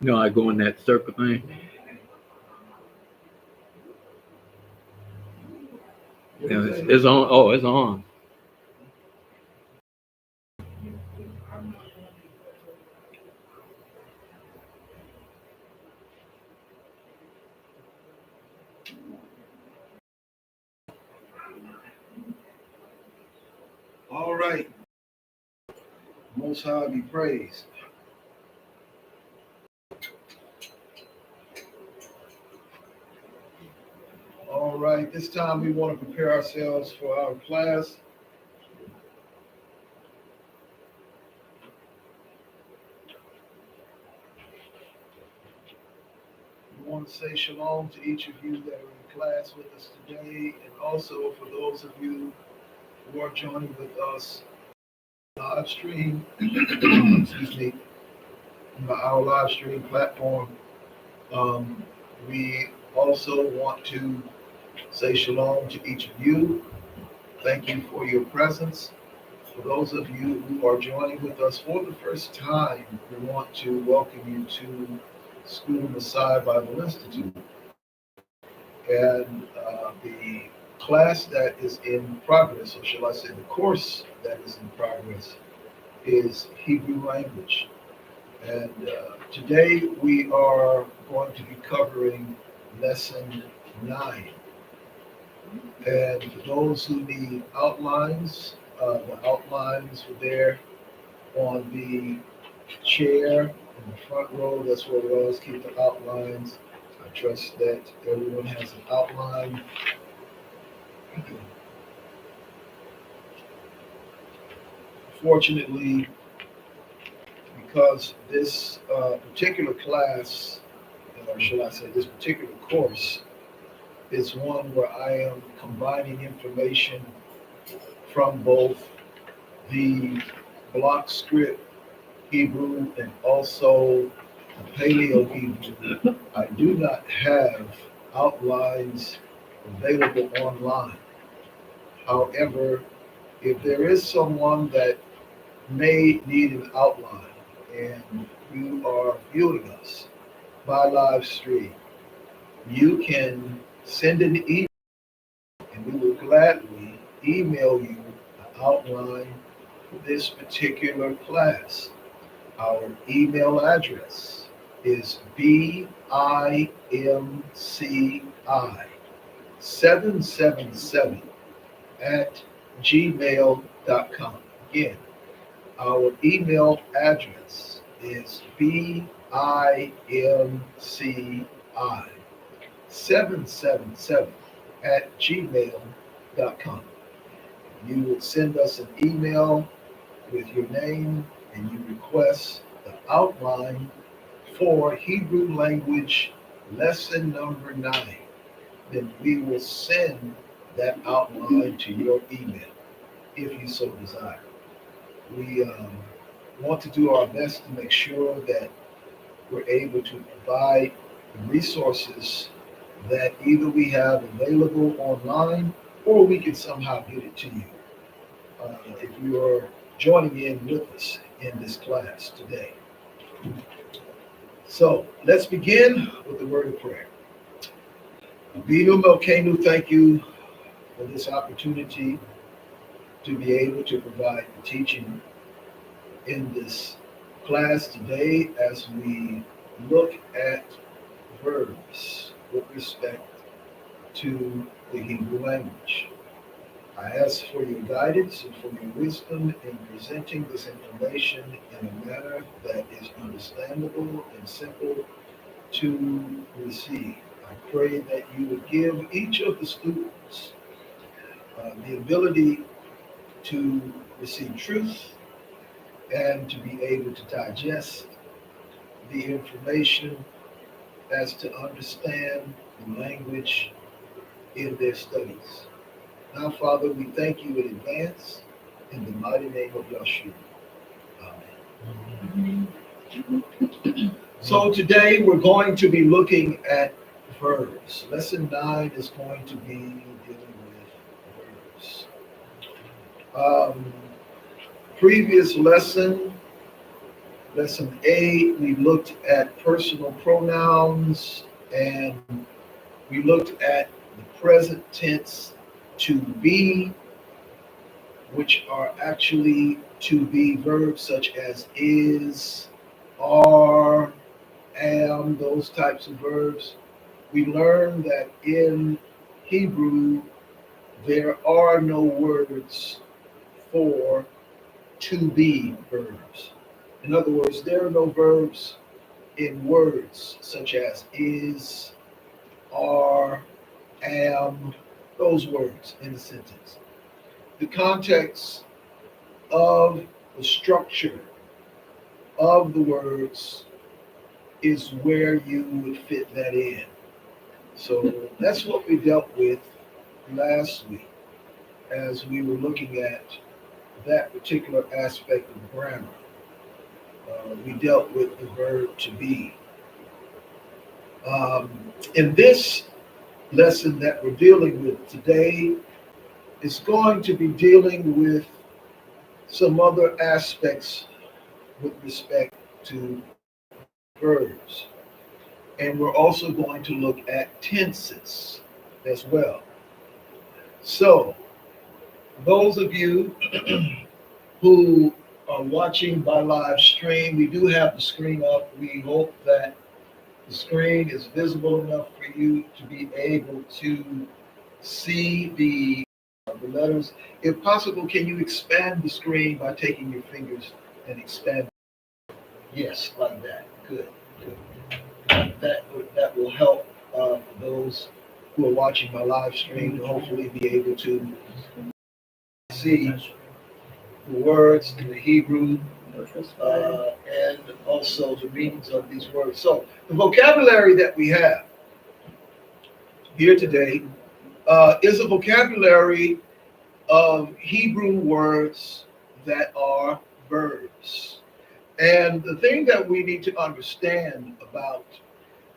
You know, I go in that circle thing. Yeah, it's on. Oh, it's on. All right. Most High be praised. All right. This time we want to prepare ourselves for our class. We want to say shalom to each of you that are in class with us today, and also for those of you who are joining with us live stream, excuse me, on our live stream platform. We also want to say shalom to each of you. Thank you for your presence. For those of you who are joining with us for the first time, we want to welcome you to School of Messiah Bible Institute. And the class that is in progress, or shall I say the course that is in progress, is Hebrew language. And today we are going to be covering lesson 9. And for those who need outlines, the outlines are there on the chair in the front row. That's where we always keep the outlines. I trust that everyone has an outline. Fortunately, because this particular class, or shall I say this particular course, is one where I am combining information from both the block script Hebrew and also the Paleo Hebrew. I do not have outlines available online. However, if there is someone that may need an outline and you are viewing us by live stream, you can send an email and we will gladly email you an outline for this particular class. Our email address is BIMCI 777 at gmail.com. Again, our email address is BIMCI 777 at gmail.com. You would send us an email with your name and you request the outline for Hebrew language lesson number 9. Then we will send that outline to your email if you so desire. We want to do our best to make sure that we're able to provide the resources that either we have available online or we can somehow get it to you. If you are joining in with us in this class today. So let's begin with the word of prayer. Binu Melkenu, thank you for this opportunity to be able to provide the teaching in this class today as we look at verbs with respect to the Hebrew language. I ask for your guidance and for your wisdom in presenting this information in a manner that is understandable and simple to receive. I pray that you would give each of the students the ability to receive truth and to be able to digest the information as to understand the language in their studies. Now, Father, we thank you in advance in the mighty name of Yahshua. Amen. So today we're going to be looking at verbs. Lesson 9 is going to be dealing with verbs. Previous lesson Lesson 8, we looked at personal pronouns, and we looked at the present tense to be, which are actually to be verbs such as is, are, am, those types of verbs. We learned that in Hebrew, there are no words for to be verbs. In other words, there are no verbs in words such as is, are, am, those words in the sentence. The context of the structure of the words is where you would fit that in. So that's what we dealt with last week as we were looking at that particular aspect of grammar. We dealt with the verb to be. In this lesson that we're dealing with today, is going to be dealing with some other aspects with respect to verbs. And we're also going to look at tenses as well. So, those of you who are watching by live stream, we do have the screen up. We hope that the screen is visible enough for you to be able to see the letters. If possible, can you expand the screen by taking your fingers and expand? Yes, like that. Good, good. That will help for those who are watching my live stream to hopefully be able to see the words in the Hebrew and also the meanings of these words. So the vocabulary that we have here today is a vocabulary of Hebrew words that are verbs. And the thing that we need to understand about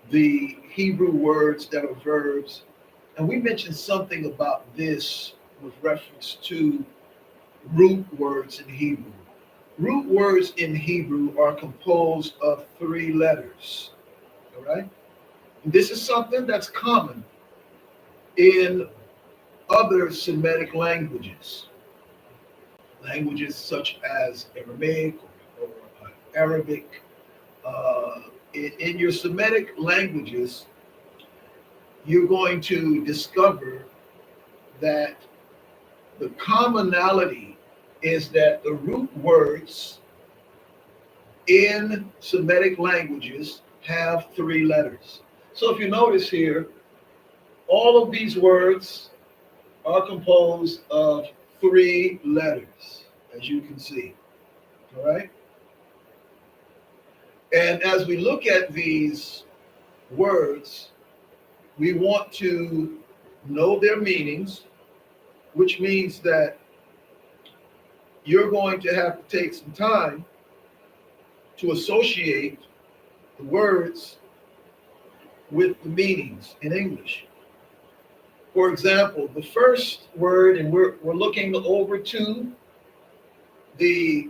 the Hebrew words that are verbs, and we mentioned something about this with reference to root words in Hebrew. Root words in Hebrew are composed of 3 letters, all right? And this is something that's common in other Semitic languages, languages such as Aramaic or Arabic. In your Semitic languages, you're going to discover that the commonality is that the root words in Semitic languages have 3 letters. So if you notice here, all of these words are composed of 3 letters, as you can see, all right? And as we look at these words, we want to know their meanings, which means that you're going to have to take some time to associate the words with the meanings in English. For example, the first word, and we're looking over to the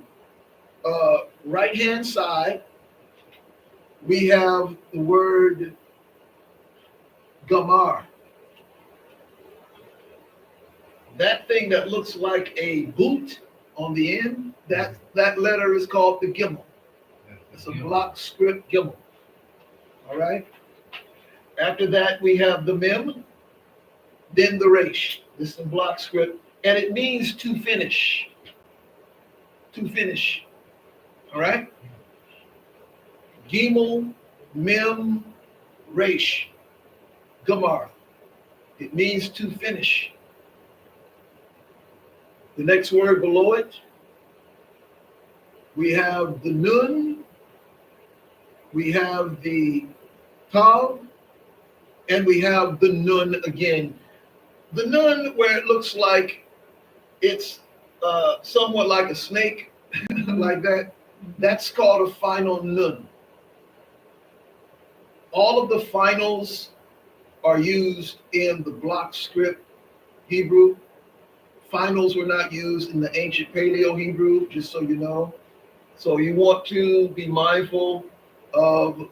right-hand side, we have the word gamar. That thing that looks like a boot on the end, that letter is called the gimel. It's a block script gimel. All right? After that, we have the mem, then the resh. This is a block script, and it means to finish. To finish. All right? Gimel, mem, resh, gamar. It means to finish. The next word below it, we have the nun, we have the tav, and we have the nun again. The nun, where it looks like it's somewhat like a snake, like that, that's called a final nun. All of the finals are used in the block script Hebrew. Finals were not used in the ancient Paleo Hebrew, just so you know. So you want to be mindful of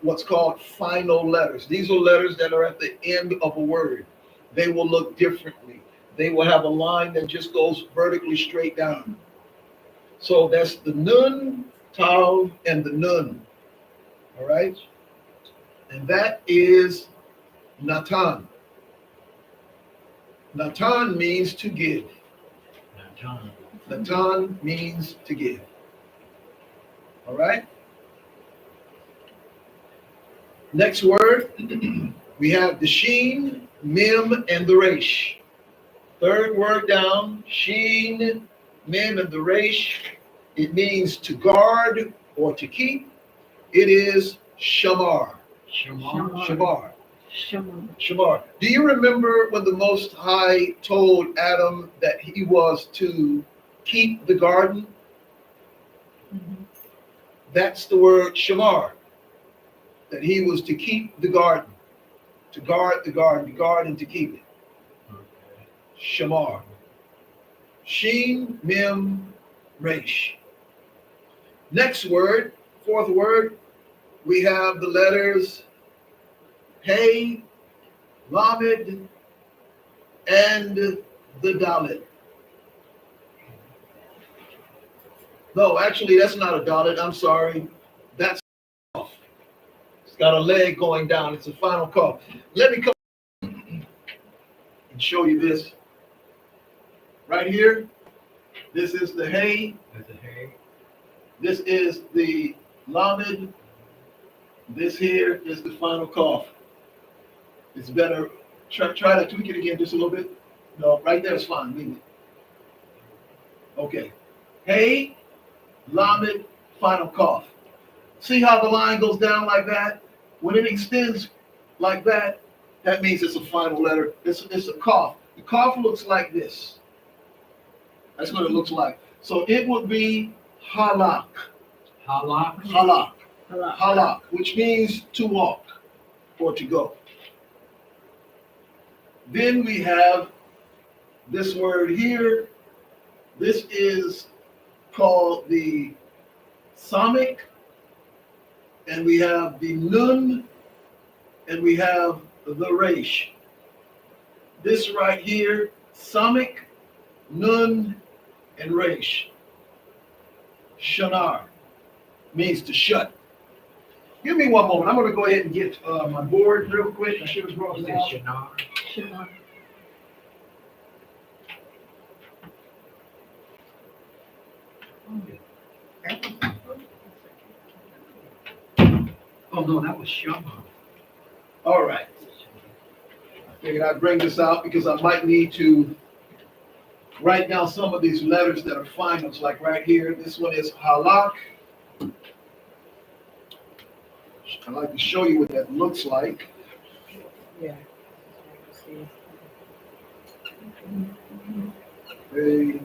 what's called final letters. These are letters that are at the end of a word. They will look differently. They will have a line that just goes vertically straight down. So that's the nun, tav, and the nun. All right? And that is Natan. Natan means to give. Natan means to give. All right? Next word, we have the Sheen, Mem, and the Resh. Third word down, Sheen, Mem, and the Resh. It means to guard or to keep. It is Shamar. Shamar. Shamar. Do you remember when the Most High told Adam that he was to keep the garden? Mm-hmm. That's the word Shamar. That he was to keep the garden, to guard the garden, to guard and to keep it. Okay. Shamar. Sheen, Mem, Resh. Next word, fourth word, we have the letters Hey, Lamed, and the Dalet. No, actually, that's not a Dalet. I'm sorry. That's off. It's got a leg going down. It's a final call. Let me come and show you this. Right here, this is the Hey. That's the Hey. This is the Lamed. This here is the final cough. It's better. Try to tweak it again just a little bit. No, right there is fine. Leave it. Okay. Hey, Lamed, final cough. See how the line goes down like that? When it extends like that, that means it's a final letter. It's a cough. The cough looks like this. That's what it looks like. So it would be halak. Halak. Halak. Halak, which means to walk or to go. Then we have this word here. This is called the Samic, and we have the Nun, and we have the Resh. This right here, Samic, Nun, and Resh. Shanar means to shut. Give me one moment. I'm going to go ahead and get my board real quick. I should have brought it out. Shanar. Oh, no, that was Shabbat. All right. I figured I'd bring this out because I might need to write down some of these letters that are finals, like right here. This one is halak. I'd like to show you what that looks like. Yeah. Okay.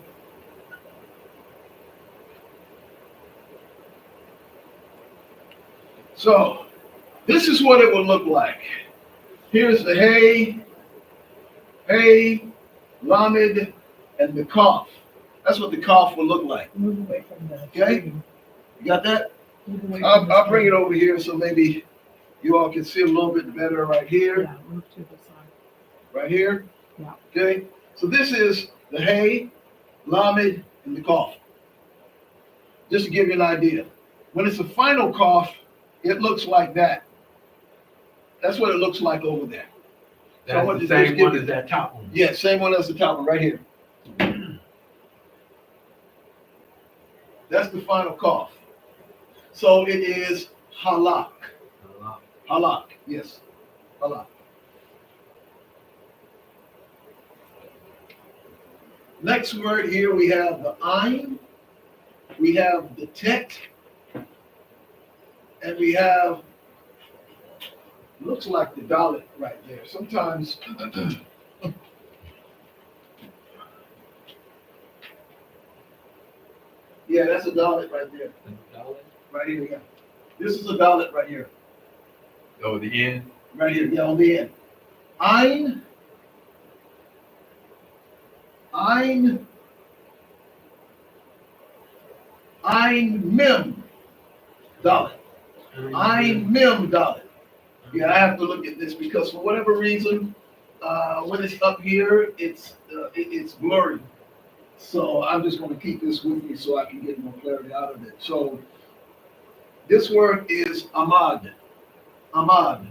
So, this is what it would look like. Here's the hey, lamed, and the cough. That's what the cough will look like. Move away from that. Okay? You got that? I'll bring it over here so maybe you all can see a little bit better right here. Yeah, move to the side. Right here? Yeah. Okay? So this is the hey, lamed, and the cough. Just to give you an idea. When it's a final cough, it looks like that. That's what it looks like over there. That's so the same one as that top one. Yeah, same one as the top one right here. That's the final cough. So it is halak. Halak, yes. Halak. Next word here we have the ayn, we have the tet, and we have, looks like the dalet right there. Sometimes, yeah, that's a dalet right there. Right here, yeah. This is a dalet right here. Oh, the end? Right here, yeah, on the end. Ayn, Ein Mem Dalet. Ein Mem Dalet. Yeah, I have to look at this because for whatever reason, when it's up here, it's blurry. So I'm just going to keep this with me so I can get more clarity out of it. So this word is Amad. Amad.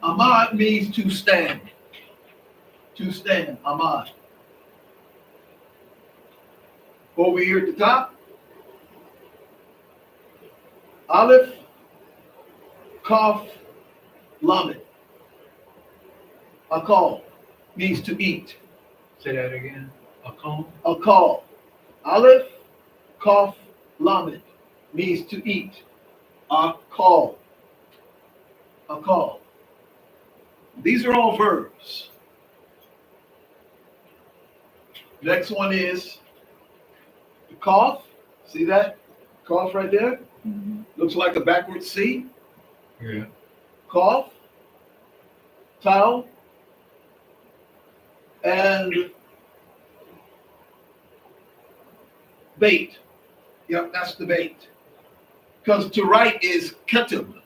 Amad means to stand. To stand. Amad. Over here at the top, Aleph, Kaf, Lamed. Akal means to eat. Say that again. Akal. Akal. Aleph, Kaf, Lamed means to eat. Akal. Akal. These are all verbs. Next one is Kaf. See that? Kaf right there? Mm-hmm. Looks like a backward C. Yeah. Kaf. Tau. And bait. Yep, that's the bait. Because to write is ketub.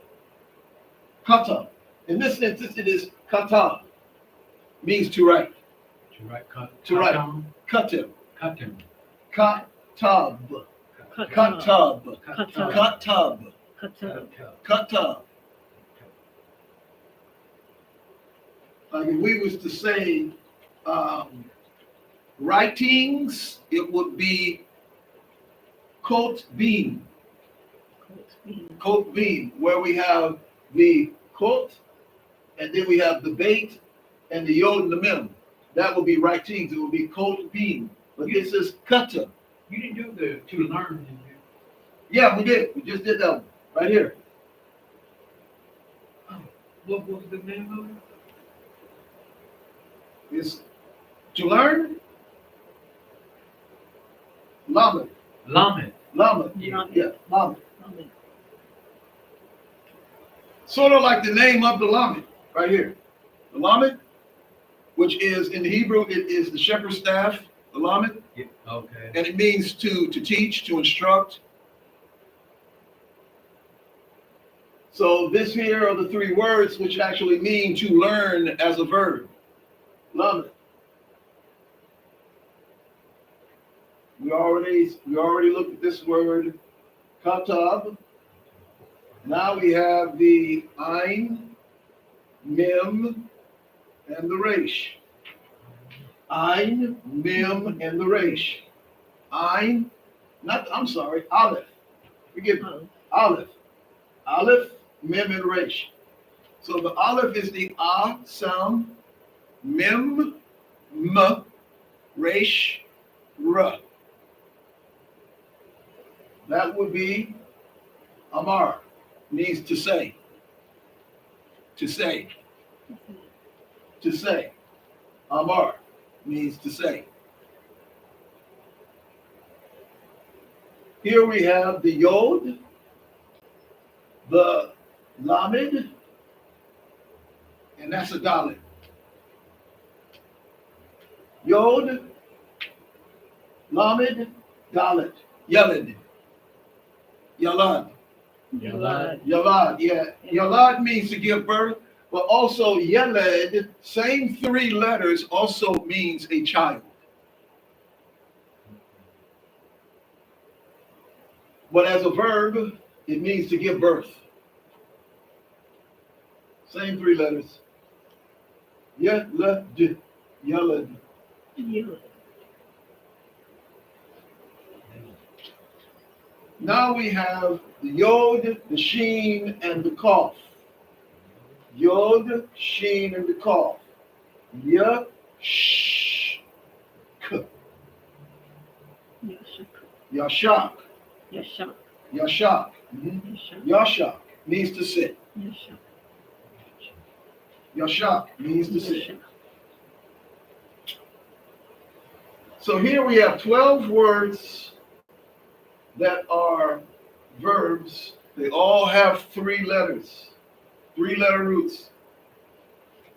Kata. In this instance, it is kata. Means to write. To write. To write. Ketub. Katim. Katab. Katab. Katab. Katab. Like if we was to say writings, it would be Kot Beam. Kot Beam, where we have the Kot, and then we have the bait, and the Yod and the Mem. That would be writings. It would be Kot Beam. But this is Kata. You didn't do the to learn, did you? Yeah, we did. We just did that one right here. What was the name of it? It's to learn. Lamed. Lamed. Lamed. Yeah. Yeah, Lamed. Sort of like the name of the Lamed right here. The Lamed, which is in the Hebrew, it is the shepherd's staff, the Lamed. Yeah. Okay. And it means to teach, to instruct. So this here are the three words which actually mean to learn as a verb. Lamed. We already looked at this word, katab. Now we have the ein, mem, and the resh. Ein, mem, and the resh. Ein, Aleph. Forgive me. Aleph. Aleph, mem, and resh. So the Aleph is the A sound, mem, m, resh, r. That would be Amar, means to say. To say. To say. Amar means to say. Here we have the Yod, the Lamed, and that's a Dalet. Yod, Lamed, Dalet, Yeled. Yalad. Yalad, yeah. Yalad means to give birth, but also Yeled, same three letters, also means a child. But as a verb, it means to give birth. Same three letters. Yeled. Yeled. Now we have the Yod, the Sheen, and the Kaf. Yod, Sheen, and the Kaf. Yashak. Yashak. Yashak. Yashak means to sit. Yashak means to sit. So here we have 12 words that are verbs. They all have three letters, three-letter roots.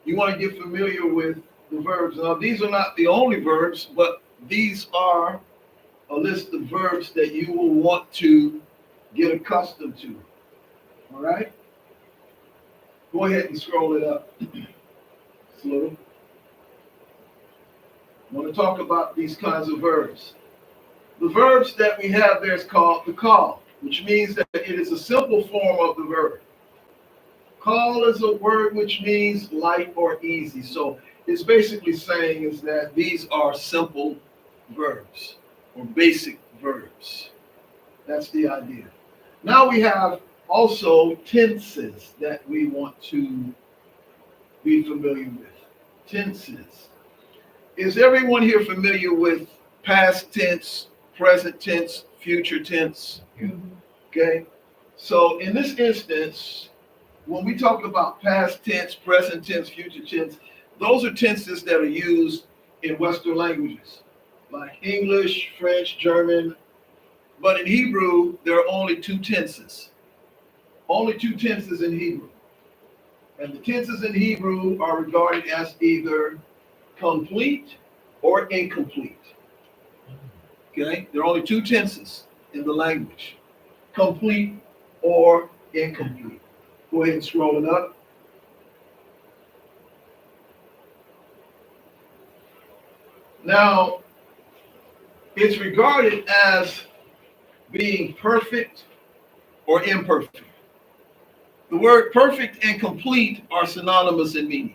You want to get familiar with the verbs. Now, these are not the only verbs, but these are a list of verbs that you will want to get accustomed to. All right? Go ahead and scroll it up. It's a little. I want to talk about these kinds of verbs. The verbs that we have there is called the call, which means that it is a simple form of the verb. Call is a word which means light or easy. So it's basically saying is that these are simple verbs or basic verbs. That's the idea. Now we have also tenses that we want to be familiar with. Tenses. Is everyone here familiar with past tense, present tense, future tense? Okay. So in this instance, when we talk about past tense, present tense, future tense, those are tenses that are used in Western languages, like English, French, German. But in Hebrew, there are only two tenses. Only two tenses in Hebrew. And the tenses in Hebrew are regarded as either complete or incomplete. Okay? There are only two tenses in the language. Complete or incomplete. Go ahead and scroll it up. Now, it's regarded as being perfect or imperfect. The word perfect and complete are synonymous in meaning.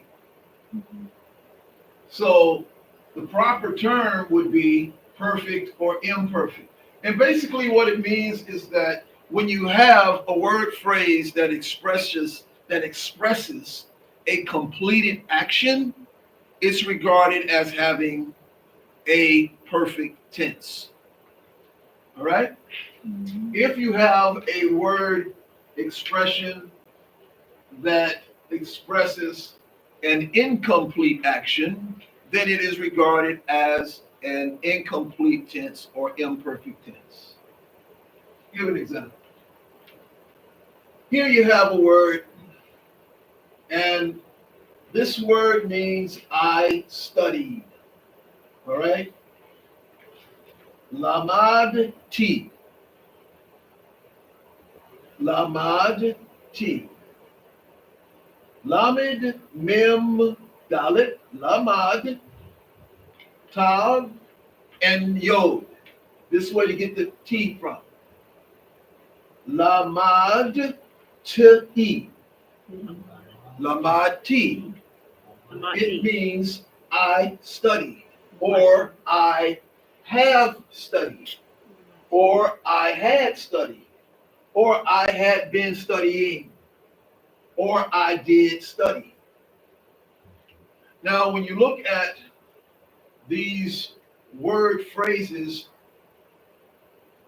So the proper term would be perfect or imperfect. And basically what it means is that when you have a word phrase that expresses a completed action, it's regarded as having a perfect tense. All right? If you have a word expression that expresses an incomplete action, then it is regarded as an incomplete tense or imperfect tense. Give an example. Here you have a word, and this word means I studied. All right? Lamad ti. Lamad ti. Lamed mem dalet lamad tav and yod. This is where you get the T from. Lamad ti. Lamad ti. It means I study, or I have studied, or I had studied, or I had been studying, or I did study. Now, when you look at these word phrases,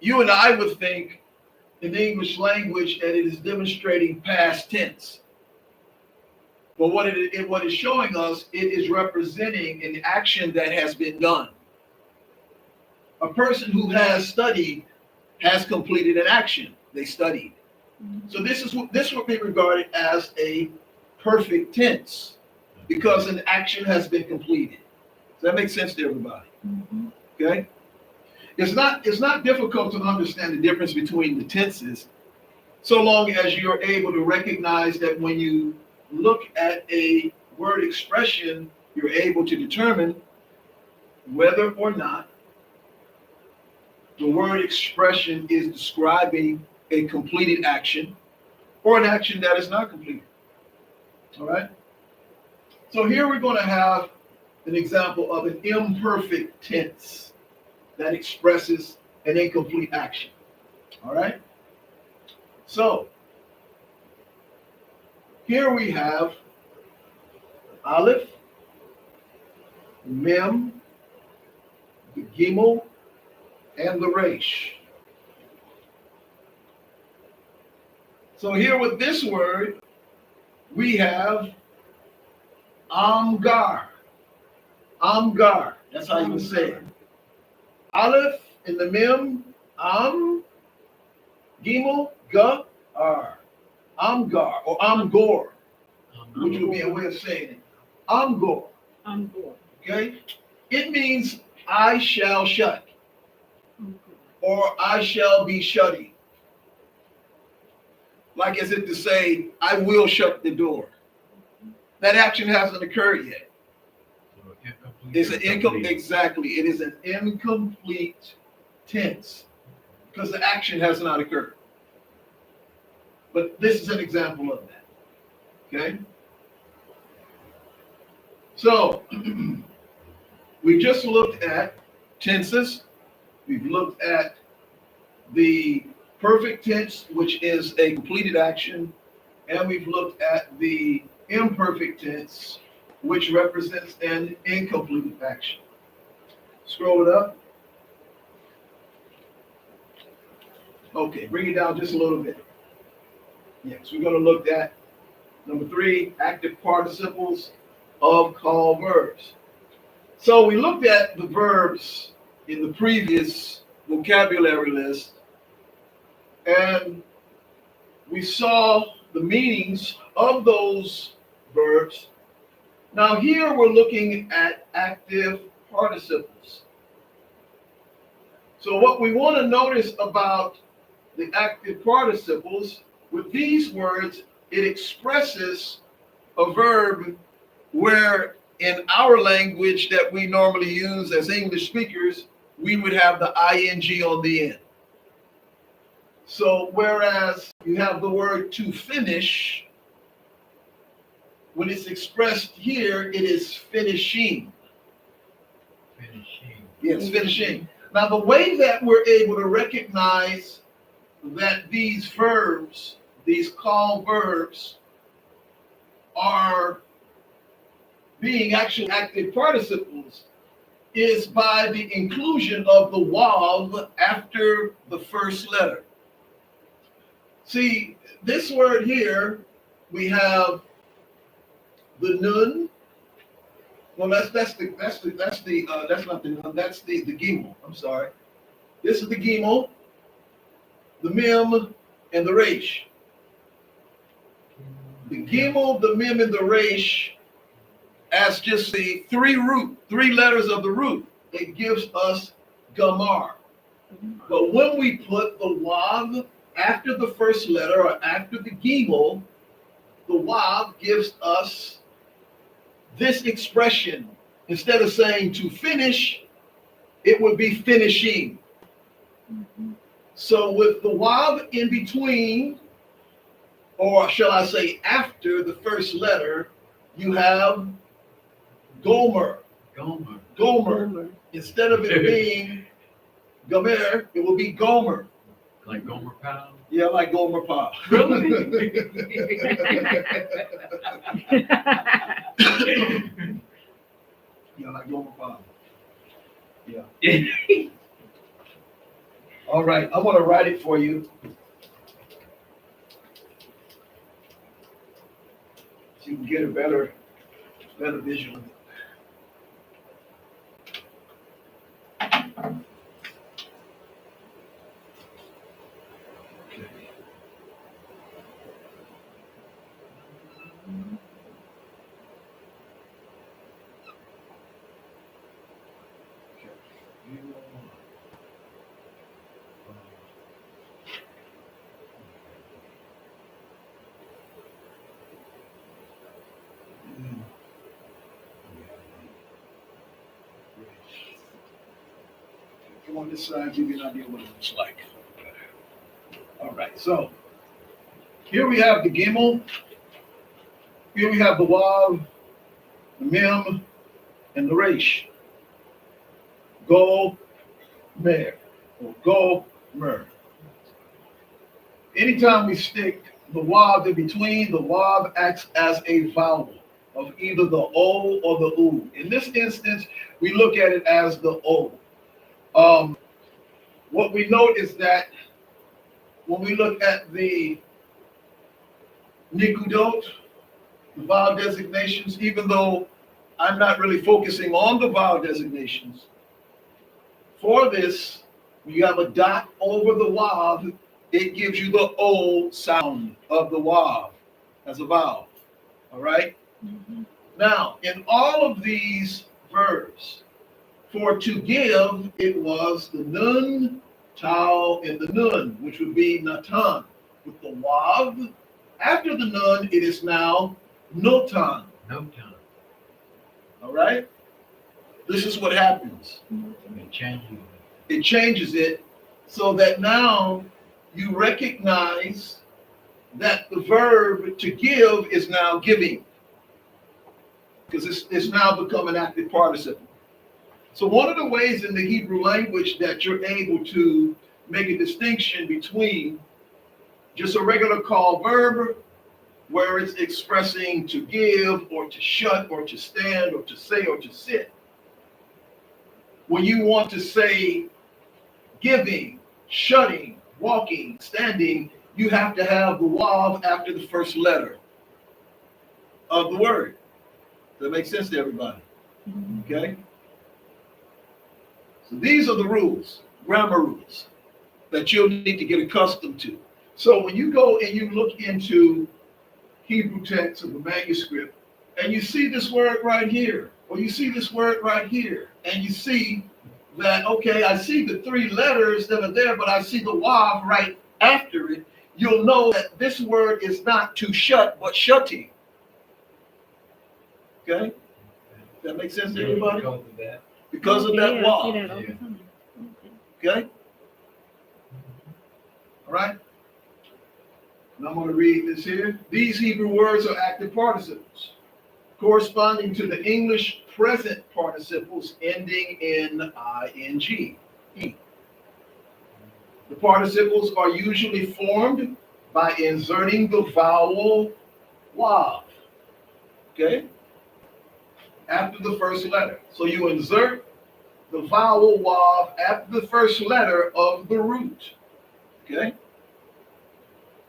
you and I would think in the English language that it is demonstrating past tense. But what it's showing us, it is representing an action that has been done. A person who has studied has completed an action. They studied. So this would be regarded as a perfect tense because an action has been completed. Does that make sense to everybody? Okay? It's not difficult to understand the difference between the tenses, so long as you're able to recognize that when you look at a word expression, you're able to determine whether or not the word expression is describing a completed action or an action that is not completed. All right? So here we're going to have an example of an imperfect tense that expresses an incomplete action. All right? So here we have Aleph, Mem, the Gimel, and the Resh. So here with this word, we have Amgar. Amgar. That's how you would say it. Aleph in the Mem, Am, Gimel, Ga, Ar. Amgar or Amgor, which would be a way of saying it. Amgor. Amgor. Okay? It means I shall shut. or I shall be shutting. Like as if to say, I will shut the door. That action hasn't occurred yet. It's an exactly. It is an incomplete tense because the action has not occurred. But this is an example of that. Okay? So, we just looked at tenses. We've looked at the perfect tense, which is a completed action. And we've looked at the imperfect tense, which represents an incomplete action. Scroll it up. Okay, bring it down just a little bit. Yes, we're going to look at number 3, active participles of call verbs. So we looked at the verbs in the previous vocabulary list, and we saw the meanings of those verbs. Now here we're looking at active participles. So what we want to notice about the active participles, with these words, it expresses a verb where in our language that we normally use as English speakers, we would have the ing on the end. So whereas you have the word to finish, when it's expressed here, it is finishing. Finishing. Yes, finishing. Now the way that we're able to recognize that these verbs, these call verbs, are being actually active participles is by the inclusion of the wav after the first letter. See, this word here, we have the nun. Well, that's not the nun. That's the gimel. I'm sorry. This is the gimel, the mem, and the resh. The gimel, the mem, and the resh, as just the three letters of the root, it gives us gamar. But when we put the wav after the first letter or after the gimel, the wav gives us this expression. Instead of saying to finish, it would be finishing. So with the wav in between, or shall I say after the first letter, you have gomer. Gomer. Instead of it being gomer, it will be gomer. Like Gomer Pyle? Yeah, like Gomer Pyle. Really? Yeah, like Gomer Pyle. Yeah. All right, I'm going to write it for you. So you can get a better visual. Come on this side, give you an idea what it looks like. All right, so here we have the gimel. Here we have the wav, the mem, and the resh. Go, mer, or go, mer. Anytime we stick the wav in between, the wav acts as a vowel of either the O or the U. In this instance, we look at it as the O. What we note is that when we look at the nikudot, the vowel designations, even though I'm not really focusing on the vowel designations, for this, when you have a dot over the wav, it gives you the O sound of the wav as a vowel. All right? Mm-hmm. Now, in all of these verbs, for to give, it was the nun Tau in the nun, which would be Natan. With the Wav, after the nun, it is now Notan. No time. All right? This is what happens. It changes. It changes it so that now you recognize that the verb to give is now giving, because it's now become an active participle. So one of the ways in the Hebrew language that you're able to make a distinction between just a regular call verb, where it's expressing to give or to shut or to stand or to say or to sit. When you want to say giving, shutting, walking, standing, you have to have the wav after the first letter of the word. Does that make sense to everybody? Okay? So these are the rules, grammar rules, that you'll need to get accustomed to. So when you go and you look into Hebrew text of the manuscript, and you see this word right here, or you see this word right here, and you see that, okay, I see the three letters that are there, but I see the wav right after it, you'll know that this word is not to shut, but shutting. Okay? Does that make sense to everybody? Because of that. Because of that wav. Okay? All right? And I'm going to read this here. These Hebrew words are active participles, corresponding to the English present participles ending in ing. The participles are usually formed by inserting the vowel wav, okay, after the first letter. So you insert the vowel wav after the first letter of the root, okay?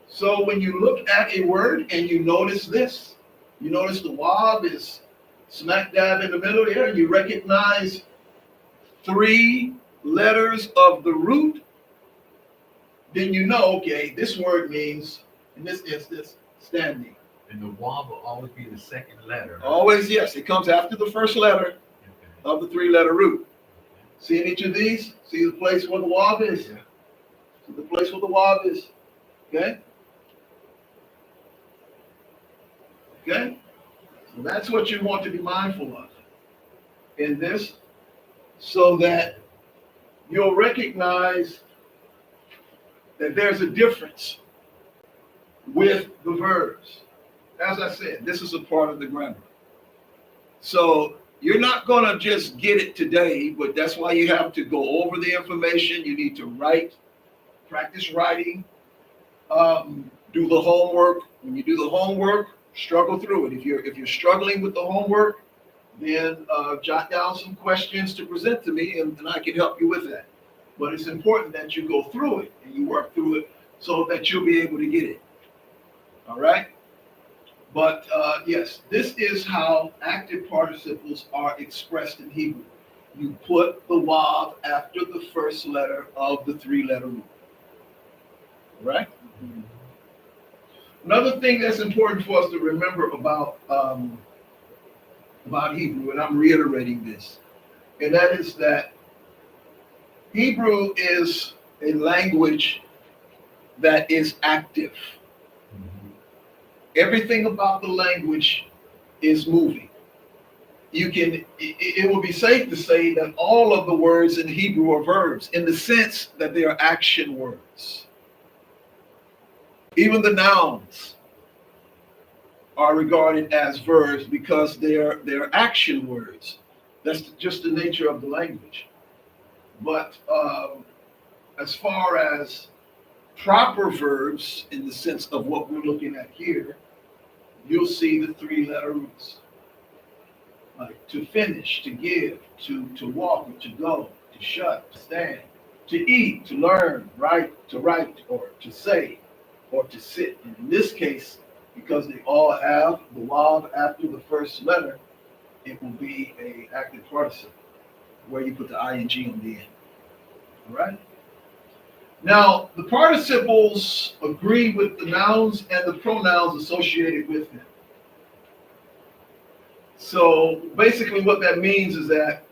So when you look at a word and you notice this, you notice the wav is smack dab in the middle here, you recognize three letters of the root, then you know, okay, this word means, in this instance, standing. And the wav will always be the second letter. Always, yes, it comes after the first letter of the three-letter root. See in each of these? See the place where the wav is? Yeah. See the place where the wav is? Okay? Okay? So that's what you want to be mindful of in this, so that you'll recognize that there's a difference with the verbs. As I said, this is a part of the grammar. So you're not going to just get it today, but that's why you have to go over the information. You need to write, practice writing, do the homework. When you do the homework, struggle through it. If you're struggling with the homework, then jot down some questions to present to me, and I can help you with that. But it's important that you go through it and you work through it so that you'll be able to get it. All right? But yes, this is how active participles are expressed in Hebrew. You put the wav after the first letter of the three-letter root. All right? Another thing that's important for us to remember about Hebrew, and I'm reiterating this, and that is that Hebrew is a language that is active. Everything about the language is moving. It would be safe to say that all of the words in Hebrew are verbs in the sense that they are action words. Even the nouns are regarded as verbs because they're action words. That's just the nature of the language. But as far as proper verbs, in the sense of what we're looking at here, you'll see the three-letter roots. Like to finish, to give, to walk, or to go, to shut, to stand, to eat, to learn, to write, or to say, or to sit. And in this case, because they all have the wav after the first letter, it will be an active participle where you put the ing on the end. All right? Now, the participles agree with the nouns and the pronouns associated with them. So basically what that means is that,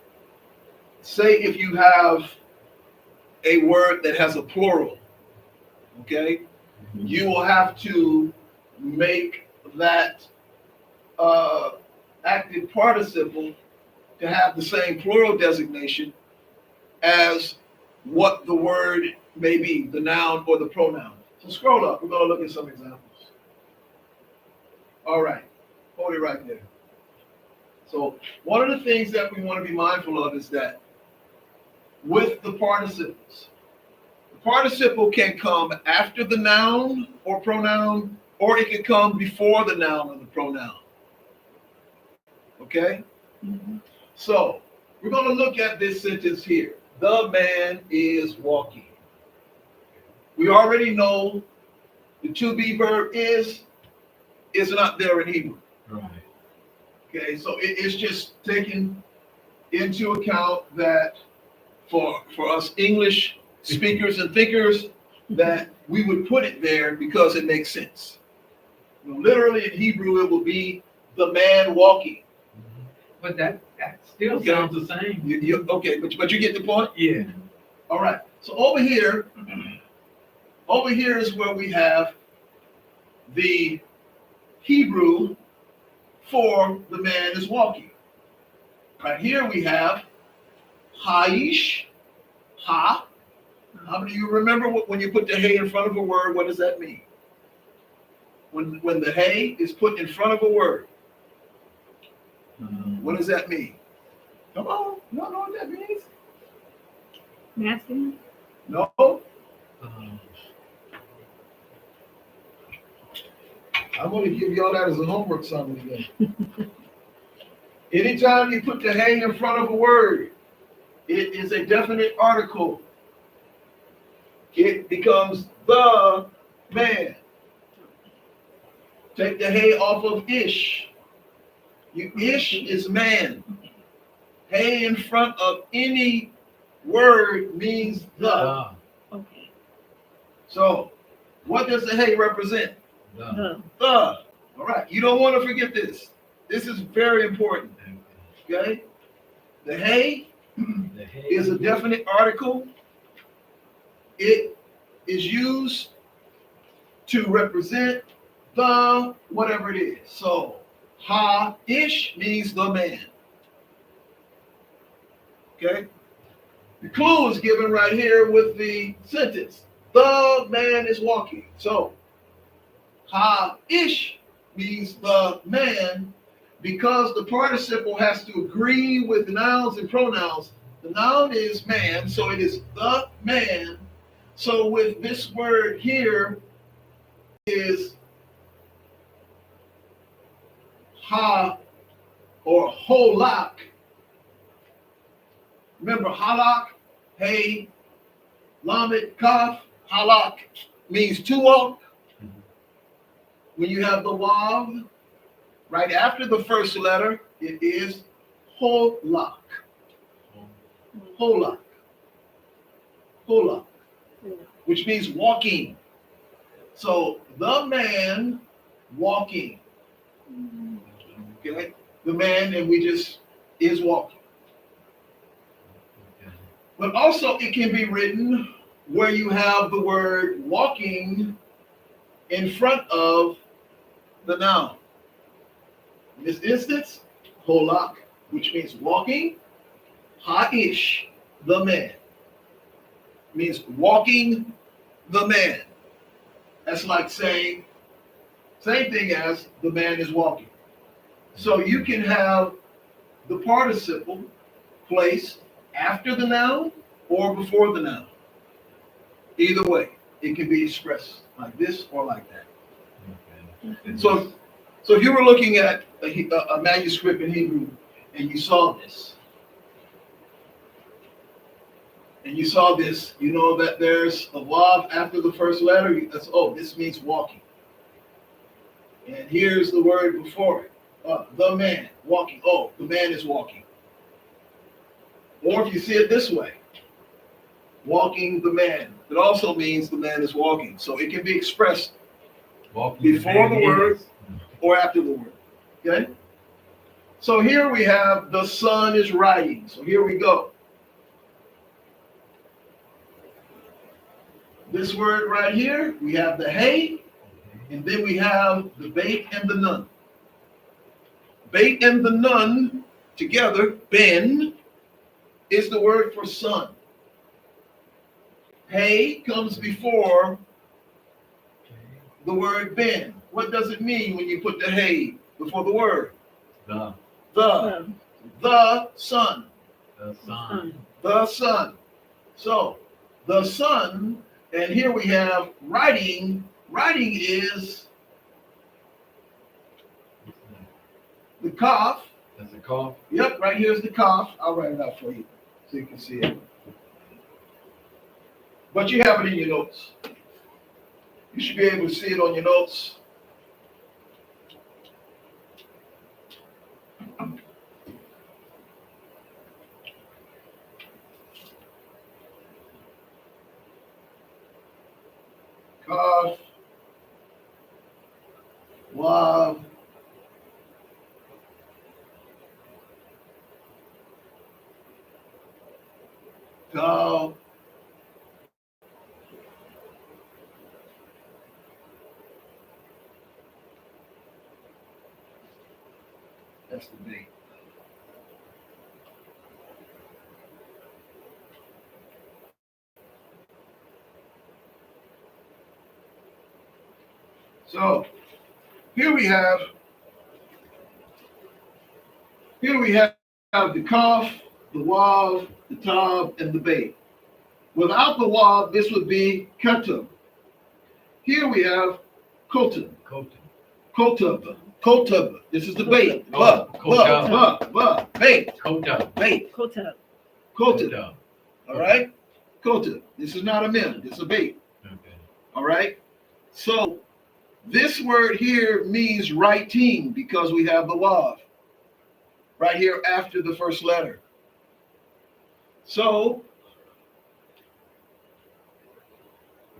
say if you have a word that has a plural, okay, you will have to make that active participle to have the same plural designation as what the word may be, the noun or the pronoun. So scroll up. We're going to look at some examples. All right. Hold it right there. So one of the things that we want to be mindful of is that with the participles, the participle can come after the noun or pronoun, or it can come before the noun or the pronoun. Okay? Mm-hmm. So we're going to look at this sentence here. The man is walking. We already know the to be verb is not there in Hebrew. Right. Okay, so it's just taking into account that for us English speakers and thinkers, that we would put it there because it makes sense. You know, literally in Hebrew, it will be the man walking. But that still sounds the same. Okay, but you get the point? Yeah. All right. So over here is where we have the Hebrew for the man is walking. Right here we have Haish, ha. How many of you remember when you put the hey in front of a word, what does that mean? When the hey is put in front of a word, what does that mean? Come on, you don't know what that means? Masculine? No. I'm going to give y'all that as a homework assignment again. Anytime you put the hey in front of a word, it is a definite article. It becomes the man. Take the hey off of ish. Ish is man. Hey in front of any word means the. Okay. So, what does the hey represent? The. All right. You don't want to forget this. This is very important. Okay? The hey is a definite article. It is used to represent the whatever it is. So, ha-ish means the man. Okay? The clue is given right here with the sentence. The man is walking. So, ha-ish means the man, because the participle has to agree with nouns and pronouns. The noun is man, so it is the man. So with this word here is ha or holak. Remember halak, hey, lamed, kaf, halak means to walk. When you have the wav right after the first letter, it is holak. Holak. Holak. Which means walking. So the man walking. Okay? The man, and we just is walking. But also it can be written where you have the word walking in front of the noun. In this instance, holak, which means walking. Ha-ish, the man, means walking the man. That's like saying, same thing as the man is walking. So you can have the participle placed after the noun or before the noun. Either way, it can be expressed like this or like that. Okay. So if you were looking at a manuscript in Hebrew and you saw this, you know that there's a vav after the first letter. That's, oh, this means walking. And here's the word before it. The man walking. Oh, the man is walking. Or if you see it this way, walking the man. It also means the man is walking. So it can be expressed walking before the word or after the word. Okay? So here we have the son is riding. So here we go. this word right here, we have the hey, and then we have the bait and the nun. Bait and the nun together, ben, is the word for son. Hey comes before the word ben. What does it mean when you put the hey before the word? The The son. the son. The son. So the son, and here we have writing. Writing is the kaf. That's a cough. Yep, right here's the kaf. I'll write it out for you so you can see it. But you have it in your notes. You should be able to see it on your notes. Kaf, Wav, Tav, that's the bait. So here we have the kaf, the wav, the tav, and the bait. Without the wav, this would be ketub. Here we have kotab. Kotab. This is the bait. Bait. Kotab. Kotab. All right. Kotab. This is not a mem. This is a bait. Okay. All right. So this word here means writing because we have the wav right here after the first letter. So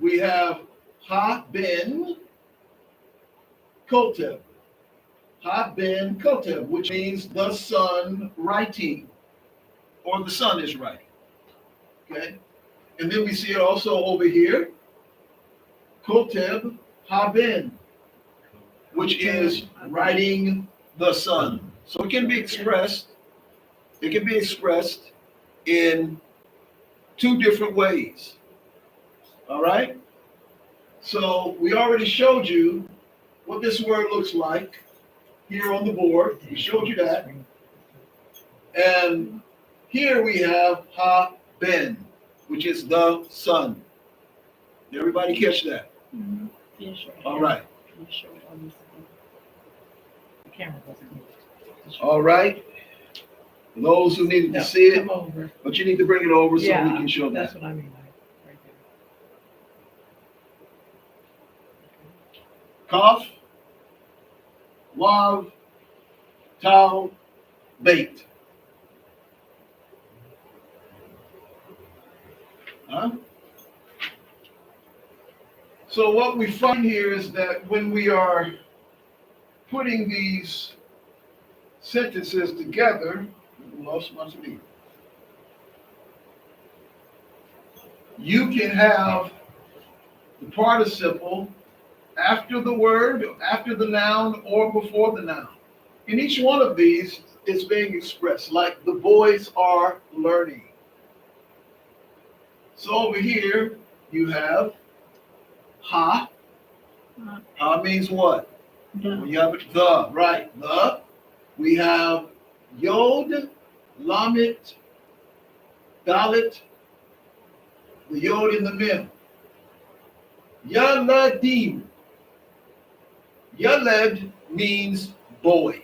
we have ha ben kotev. Ha ben kotev, which means the son writing, or the son is writing. Okay? And then we see it also over here. Kotev ha ben, which is writing the son. So it can be expressed. It can be expressed in two different ways. All right? So we already showed you what this word looks like here on the board. We showed you that. And here we have ha ben, which is the son. Did everybody catch that? Mm-hmm. Yeah, sure. All right. Yeah, sure. The camera wasn't here. All right. For those who needed to see it, Come over. but you need to bring it over so we Yeah, can show that's that. what I mean, right there. Kaf, wav, tau, bait. Huh? So what we find here is that when we are putting these sentences together, you can have the participle after the word, after the noun, or before the noun. In each one of these, it's being expressed, like the boys are learning. So over here, you have ha. Ha means what? You have the, right, the. We have yod, lamet, dalet, the yod in the mem. Yaladim. Yaled means boy.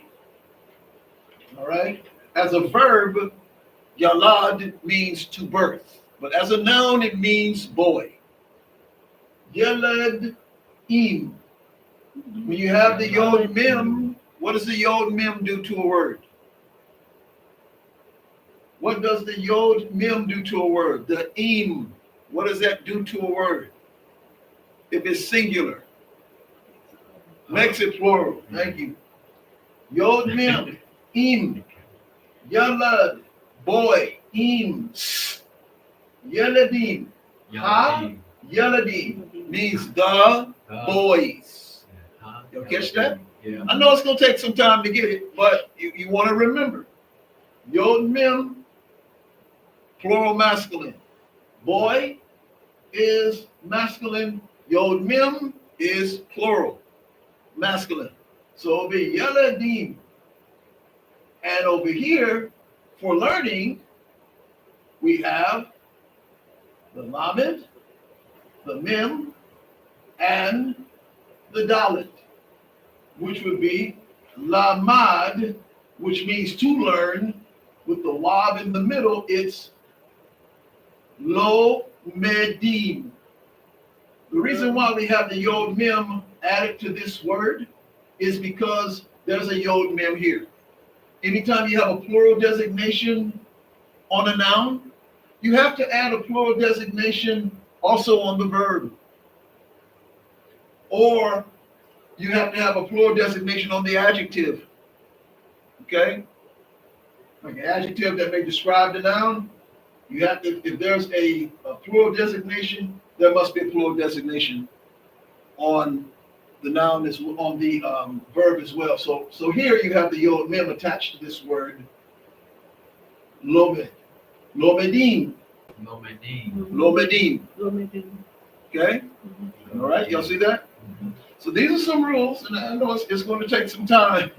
All right? As a verb, yalad means to birth. But as a noun, it means boy. Yaled im. When you have the yod mem, what does the yod mem do to a word? What does the yod mem do to a word? The im. What does that do to a word? If it's singular. Makes it plural. Thank you. Yod mem. Im. Yalad. Boy. Im. Yaladim. Ha. Yeladim means the boys. You'll catch that? Yeah. I know it's going to take some time to get it, but you want to remember. Yod Mem, plural masculine. Boy is masculine. Yod Mem is plural masculine. So it'll be Yeladim. And over here, for learning, we have the Lamed, the Mem, and the Dalet, which would be Lamad, which means to learn. With the Wav in the middle, it's Lo Medim. The reason why we have the Yod Mem added to this word is because there's a Yod Mem here. Anytime you have a plural designation on a noun, you have to add a plural designation also on the verb. Or you have to have a plural designation on the adjective. Okay? Like an adjective that may describe the noun, you have to, if there's a plural designation, there must be a plural designation on the noun, is on the verb as well. So here you have the Yod Mem attached to this word, Lomed. Lomedim. Nomedim. Lomedim. Okay? All right, y'all see that? So these are some rules, and I know it's going to take some time.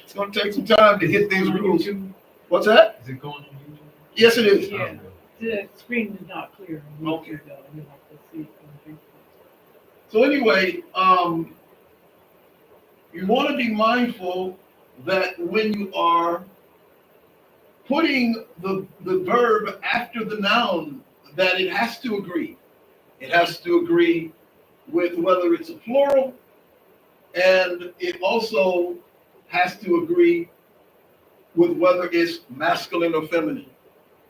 It's going to take some time to get these rules. What's that? Is it going on YouTube? Yes, it is. Yeah. The screen is not clear. Okay. Though. You have to see it on Facebook. So anyway, you want to be mindful that when you are putting the verb after the noun, that it has to agree. It has to agree with whether it's a plural, and it also has to agree with whether it's masculine or feminine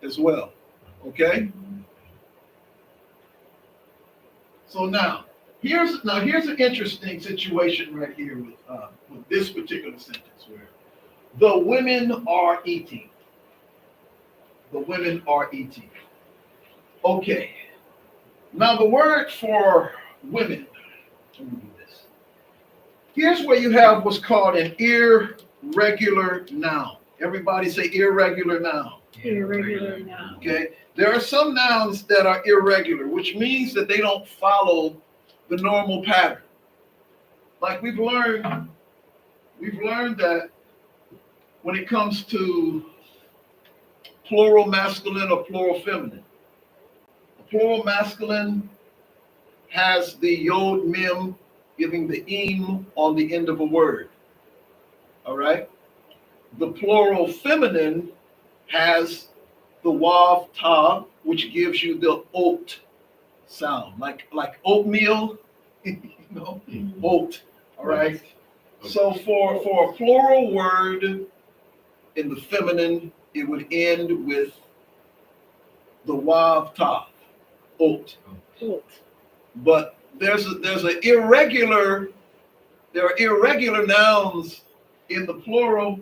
as well. Okay? So now here's an interesting situation right here with this particular sentence where the women are eating. The women are eating. Okay. Now the word for women. Let me do this. Here's where you have what's called an irregular noun. Everybody say irregular noun. Irregular noun. Okay. There are some nouns that are irregular, which means that they don't follow the normal pattern. Like we've learned that when it comes to plural masculine or plural feminine, a plural masculine has the Yod Mem giving the im on the end of a word. All right. The plural feminine has the Wav Tav, which gives you the Ot sound, like oatmeal, oat. All right. So for a plural word in the feminine, it would end with the Wav Tav, Ot. But there are irregular nouns in the plural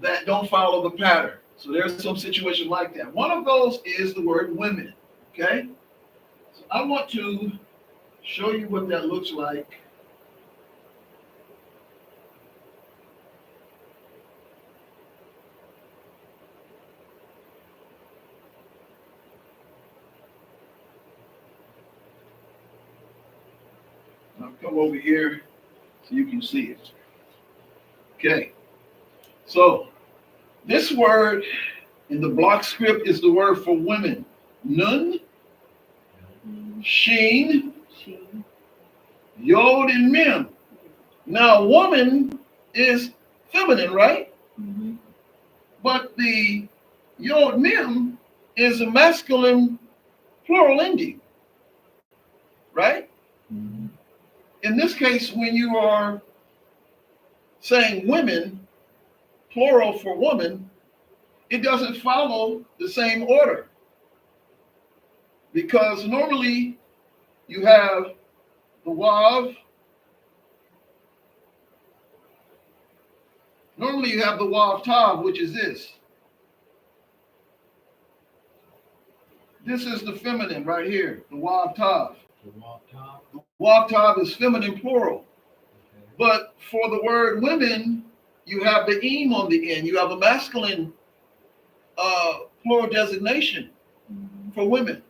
that don't follow the pattern. So there's some situation like that. One of those is the word women. Okay? So I want to show you what that looks like. I'll come over here so you can see it. Okay. So this word in the block script is the word for women. Nun, Sheen, Yod, and Mem. Now, woman is feminine, right? Mm-hmm. But the Yod Mem is a masculine plural ending, right? Mm-hmm. In this case, when you are saying women, plural for woman, it doesn't follow the same order. Because normally you have the Wav. Normally you have the Wav Tav, which is this. This is the feminine right here, the Wav Tav. The walk top. The Wav Tav is feminine plural. Okay. But for the word women, you have the eem on the end. You have a masculine plural designation for women.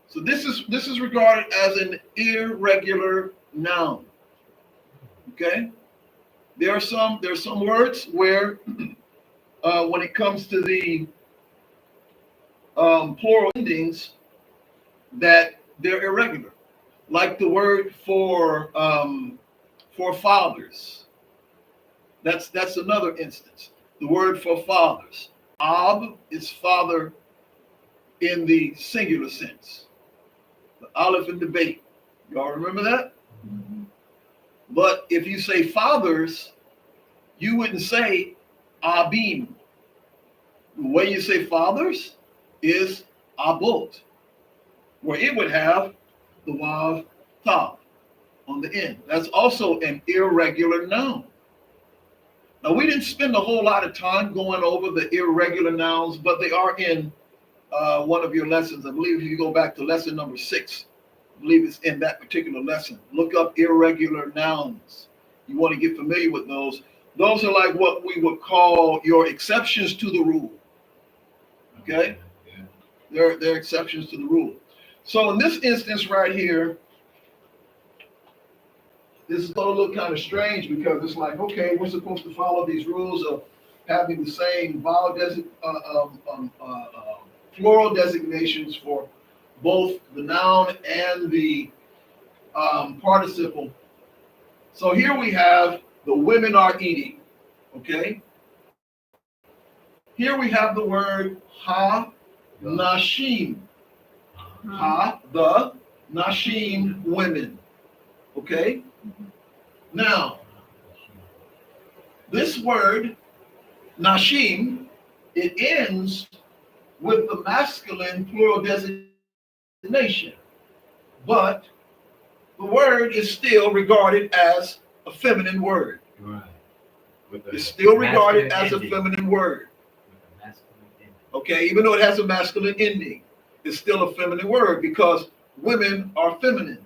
So this is regarded as an irregular noun. Okay? There's some words where when it comes to the plural endings that they're irregular. Like the word for fathers. That's another instance. The word for fathers. Ab is father in the singular sense. The aleph and the beit. Y'all remember that? Mhm. But if you say fathers, you wouldn't say abim. The way you say fathers is abot, where it would have the wav tav on the end. That's also an irregular noun. Now, we didn't spend a whole lot of time going over the irregular nouns, but they are in one of your lessons. I believe if you go back to lesson number 6, I believe it's in that particular lesson. Look up irregular nouns. You want to get familiar with those. Those are like what we would call your exceptions to the rule. Okay? Yeah. They're exceptions to the rule. So in this instance right here, this is going to look kind of strange because it's like, okay, we're supposed to follow these rules of having the same plural designations for both the noun and the participle. So here we have the women are eating, okay? Here we have the word ha-nashim. Ha, the, nashim, women, okay? Now, this word, nashim, it ends with the masculine plural designation, but the word is still regarded as a feminine word. Right. It's still regarded as a ending. feminine word. With a masculine ending. Okay, even though it has a masculine ending, it's still a feminine word because women are feminine.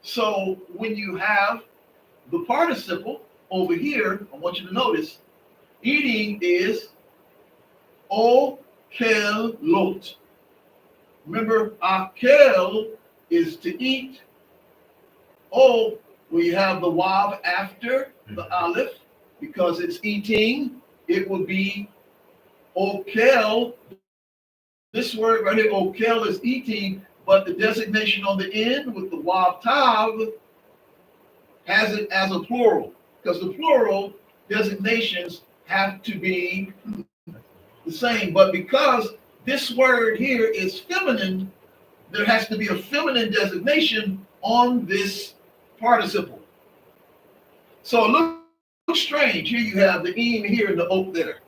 So when you have the participle over here, I want you to notice, eating is okelot. Remember, akel is to eat. O, we have the wav after the aleph, because it's eating, it would be okel. This word right here, okel, is eating, but the designation on the end with the wav tav has it as a plural, because the plural designations have to be the same. But because this word here is feminine, there has to be a feminine designation on this participle. So it looks strange. Here you have the eem here and the oak there.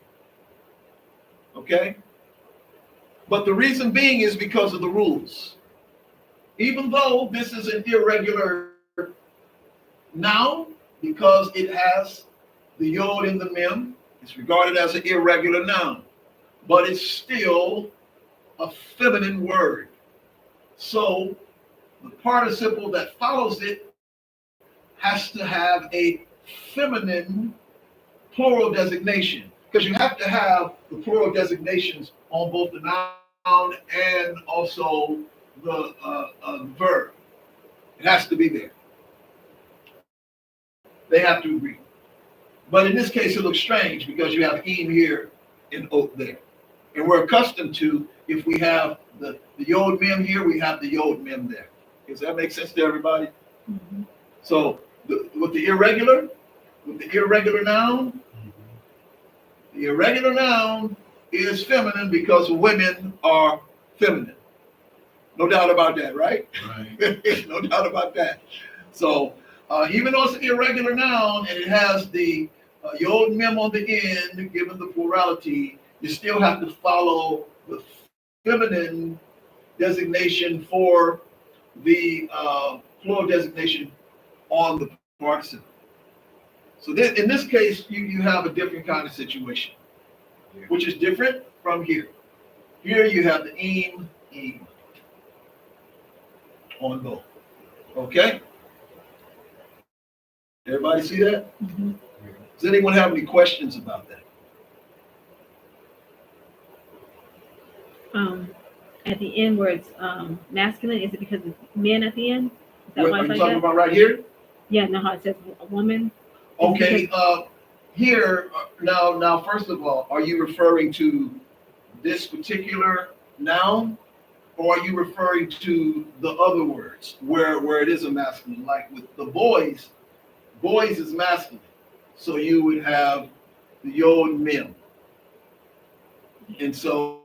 Okay? But the reason being is because of the rules. Even though this is an irregular noun, because it has the yod and the mem, it's regarded as an irregular noun, but it's still a feminine word. So the participle that follows it has to have a feminine plural designation, because you have to have the plural designations on both the noun and also the verb. It has to be there. They have to agree. But in this case, it looks strange because you have eem here and oat there. And we're accustomed to, if we have the yod mem here, we have the yod mem there. Does that make sense to everybody? Mhm. So with the irregular noun, the irregular noun is feminine because women are feminine. No doubt about that, right? Right. No doubt about that. So even though it's an irregular noun and it has the yod mem on the end, given the plurality, you still have to follow the feminine designation for the plural designation on the participle. So then, in this case, you have a different kind of situation, Yeah. which is different from here. Here you have the eem. on both. Okay? Everybody see that? Mhm. Does anyone have any questions about that? At the end where it's masculine, is it because it's men at the end? Is that What why are it's you like talking that? about right here? Yeah, no, how it says a woman. Okay, here, now, first of all, are you referring to this particular noun? Or are you referring to the other words where it is a masculine? Like with the boys is masculine. So you would have the yod mem. And so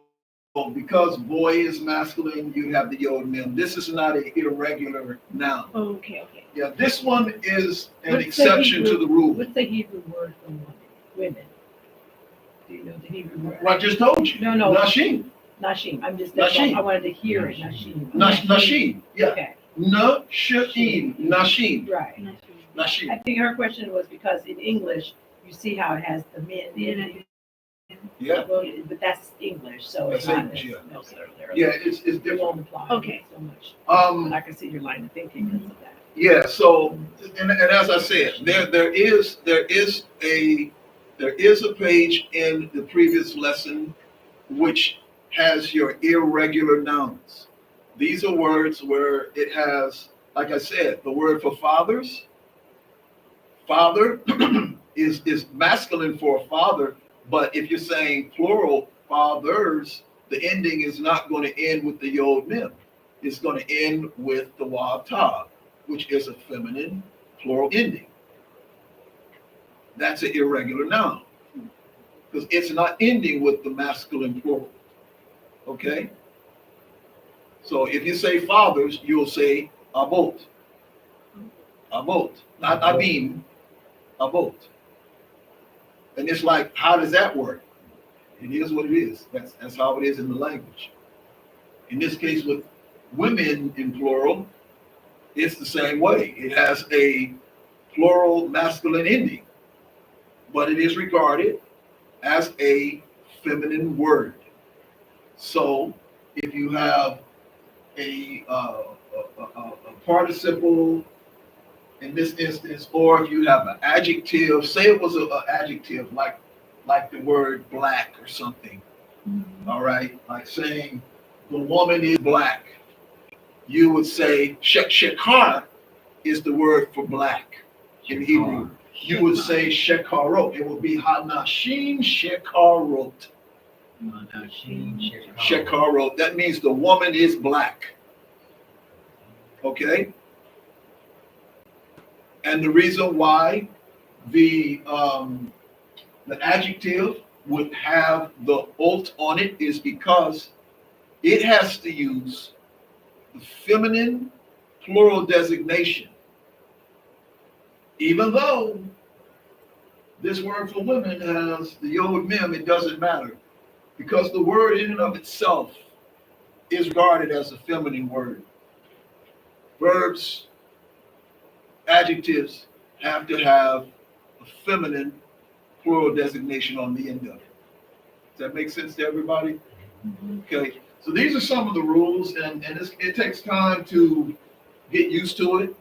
because boy is masculine, you have the yod mem. This is not an irregular noun. Oh, okay. Yeah, this one is an What's the exception to Hebrew- the rule. What's the Hebrew word for women? Do you know the Hebrew word? I just told you. No. Nashim. Nashim. I'm just, Nashim. I wanted to hear it, Nashim. Nashim. Yeah. Okay, Nashim. Nashim. right. Nashim. I think her question was because in English, you see how it has the men in it. Yeah. Well, but that's English, so it's That's not English, yeah. necessarily. Yeah, it's It different. won't apply Okay. so much. But I can see your line of thinking because of that. Yeah, so and as I said, there is a page in the previous lesson which has your irregular nouns. These are words where it has, like I said, the word for fathers. Father is masculine for a father, but if you're saying plural fathers, the ending is not going to end with the yod mem. It's going to end with the wav tav, which is a feminine plural ending. That's an irregular noun because it's not ending with the masculine plural. Okay? So if you say fathers, you'll say abot. Abot, not abim, abot. And it's like, how does that work? It is what it is. That's how it is in the language. In this case, with women in plural, it's the same way. It has a plural masculine ending, but it is regarded as a feminine word. So if you have a participle in this instance, or if you have an adjective, say it was an adjective like the word black or something, all right? Like saying the woman is black. You would say shekar is the word for black in Hebrew. You would say shekarot. It would be hanashim shekarot. Shekarot. That means the woman is black. Okay? And the reason why the adjective would have the ot on it is because it has to use the feminine plural designation. Even though this word for women has the yod mem, it doesn't matter because the word in and of itself is regarded as a feminine word. Verbs, adjectives have to have a feminine plural designation on the end of it. Does that make sense to everybody? Okay, so these are some of the rules, and it takes time to get used to it.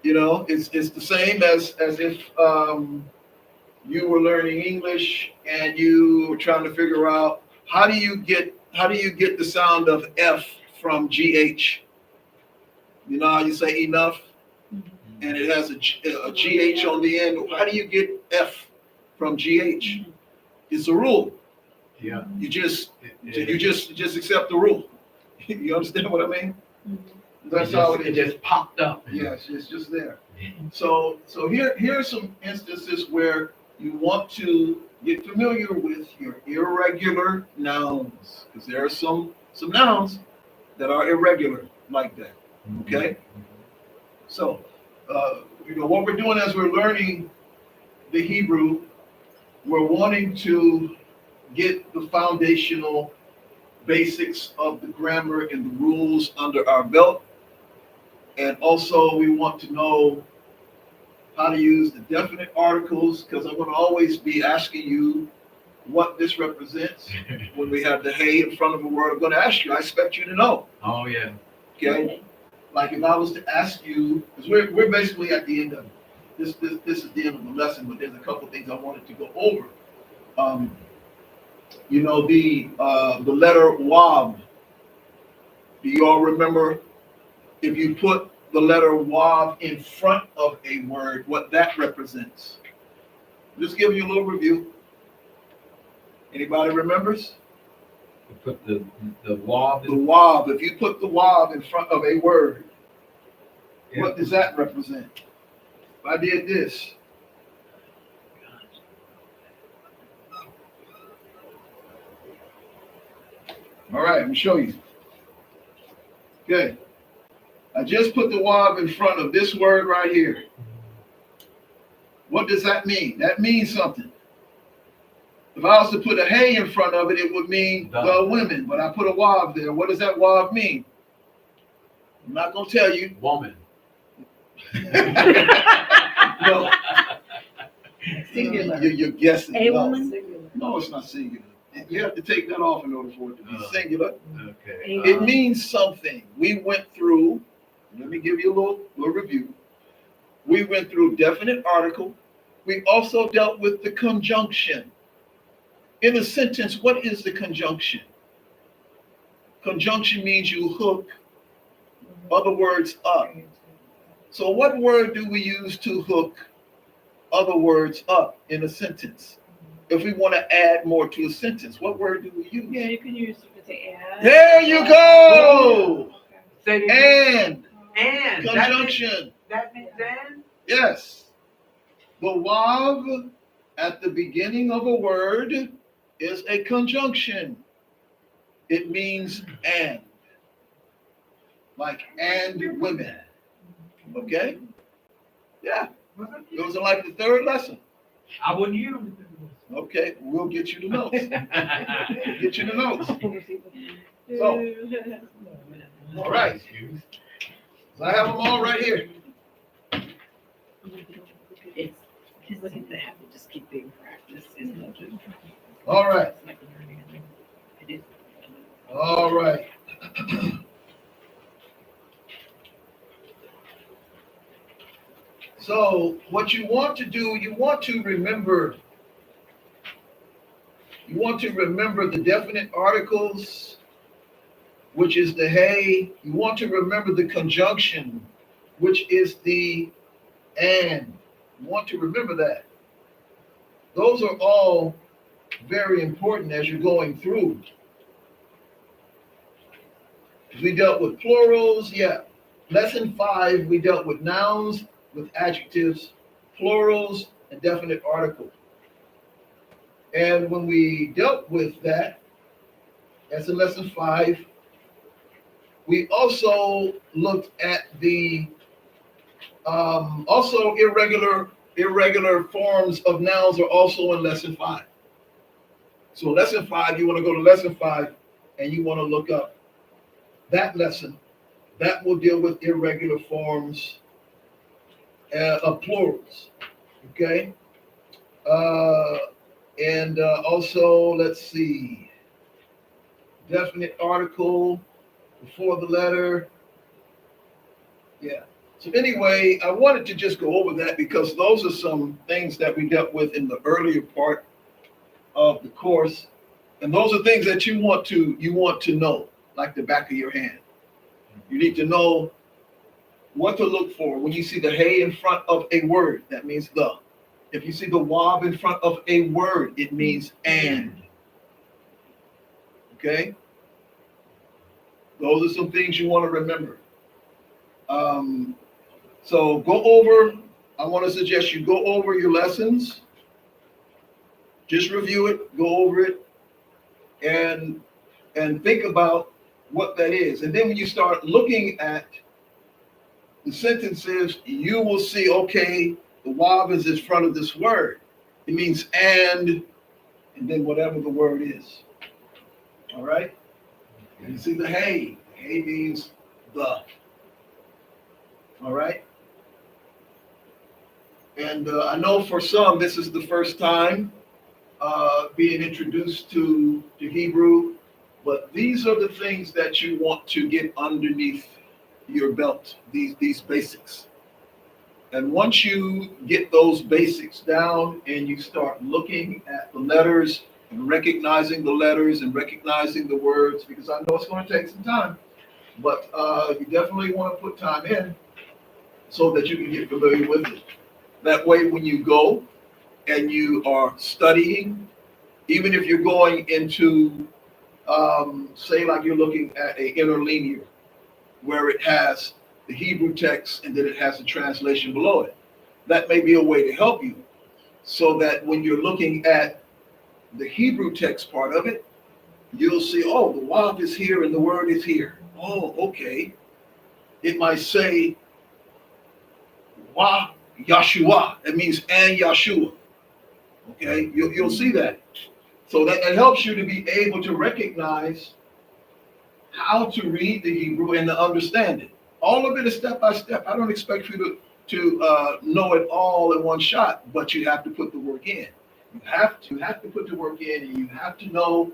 You know, it's the same as if you were learning English and you were trying to figure out how do you get the sound of F from GH. You know how you say enough, and it has a GH on the end. How do you get F from GH? It's a rule. Yeah. You just accept the rule. You understand what I mean? That's how it It is. just popped up. Yes, it's just there. So here are some instances where you want to get familiar with your irregular nouns, because there are some nouns that are irregular like that. Okay? So, what we're doing as we're learning the Hebrew, we're wanting to get the foundational basics of the grammar and the rules under our belt. And also we want to know how to use the definite articles, because I'm going to always be asking you what this represents. When we have the hey in front of a word, I'm going to ask you. I expect you to know. Oh, yeah. Okay? Like if I was to ask you, because we're basically at the end of this is the end of the lesson, but there's a couple things I wanted to go over. You know, the letter Wab. Do you all remember if you put the letter Wab in front of a word, what that represents? Just give you a little review. Anybody remembers? You put the Wab. The Wab. If you put the Wab in front of a word, what does that represent? If I did this. All right, let me show you. Okay. I just put the Wab in front of this word right here. What does that mean? That means something. If I was to put a hey in front of it, it would mean the women. But I put a Wab there. What does that Wab mean? I'm not going to tell you. Woman. No. Singular. You're guessing. A No. woman? No, it's not singular. You have to take that off in order for it to be singular. Okay. It means something. We went through, let me give you a little review. We went through definite article. We also dealt with the conjunction. In a sentence, what is the conjunction? Conjunction means you hook other words up. So what word do we use to hook other words up in a sentence? If we want to add more to a sentence, what word do we use? Yeah, you can say add. There you go. Say it again. And And. conjunction. That means and? Yes. The wav at the beginning of a word is a conjunction. It means and. Like and women. Okay? Yeah. Those are like the third lesson. I wouldn't use Okay, we'll get you the notes. it. We'll get you the notes. So, all right. So I have them all right here. Just keep being practice. All right. All right. So what you want to do, you want to remember the definite articles, which is the hey. You want to remember the conjunction, which is the and. You want to remember that. Those are all very important as you're going through. We dealt with plurals, yeah. Lesson 5, we dealt with nouns, with adjectives, plurals, and definite articles. And when we dealt with that, that's in lesson 5, we also looked at the also irregular forms of nouns are also in lesson 5. So lesson 5, you want to go to lesson 5 and you want to look up that lesson. That will deal with irregular forms of plurals. Okay? And also, let's see, definite article before the letter. Yeah. So anyway, I wanted to just go over that because those are some things that we dealt with in the earlier part of the course. And those are things that you want to know, like the back of your hand. You need to know what to look for when you see the hey in front of a word. That means the. If you see the wab in front of a word, it means and. Okay? Those are some things you want to remember. So go over, I want to suggest you go over your lessons. Just review it, go over it, and think about what that is. And then when you start looking at the sentences, you will see, okay, the wab is in front of this word. It means and then whatever the word is. All right? And you see the hey. Hey means the. All right? And I know for some, this is the first time being introduced to Hebrew, but these are the things that you want to get underneath your belt, these basics. And once you get those basics down and you start looking at the letters and recognizing the letters and recognizing the words, because I know it's going to take some time, but you definitely want to put time in so that you can get familiar with it. That way, when you go and you are studying, even if you're going into, say, like you're looking at an interlinear, where it has the Hebrew text and then it has the translation below it, that may be a way to help you, so that when you're looking at the Hebrew text part of it, you'll see, oh, the wav is here and the word is here. Oh, okay. It might say Wa Yahshua. It means and Yahshua. Okay, you'll see that. So that helps you to be able to recognize how to read the Hebrew and to understand it. All of it is step by step. I don't expect you to know it all in one shot, but you have to put the work in. You have to put the work in, and you have to know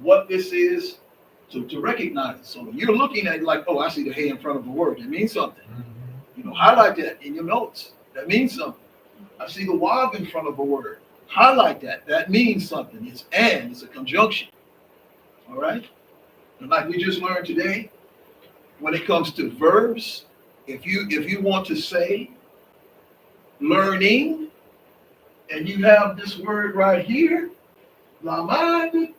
what this is to recognize it. So when you're looking at it like, oh, I see the hey in front of the word, it means something. You know, highlight that in your notes. That means something. I see the wav in front of a word. Highlight that. That means something. It's and. It's a conjunction. All right? And like we just learned today, when it comes to verbs, if you want to say learning, and you have this word right here, lamad,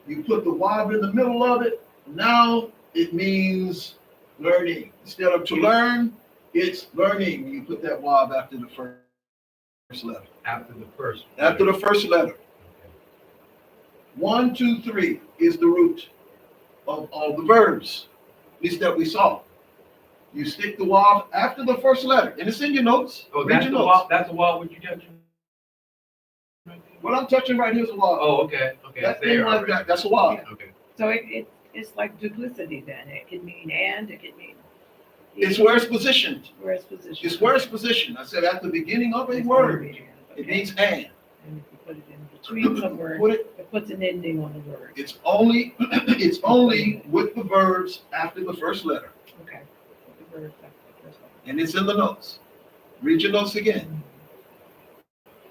you put the wav in the middle of it. Now it means learning. Instead of to learn, it's learning. You put that wav after the first letter. After the first. After the first letter. 1, 2, 3 is the root of all the verbs, at least that we saw. You stick the wav after the first letter, and it's in your notes. Oh, Read that's your the notes. wall. That's the wall. What you touching? What I'm touching right here is a wav. Oh, okay. Okay. That It's thing there like already. that, that's a wav. Okay. So it's like duplicity then. It can mean and, it can mean. It's where it's positioned. Where it's positioned. It's where it's positioned. I said at the beginning of a It's word, okay. it means and. And if you put it in between somewhere, Put it, it puts an ending on the word. it's only with the verbs after the first letter. Okay. Put the word after the first one. And it's in the notes. Read your notes again.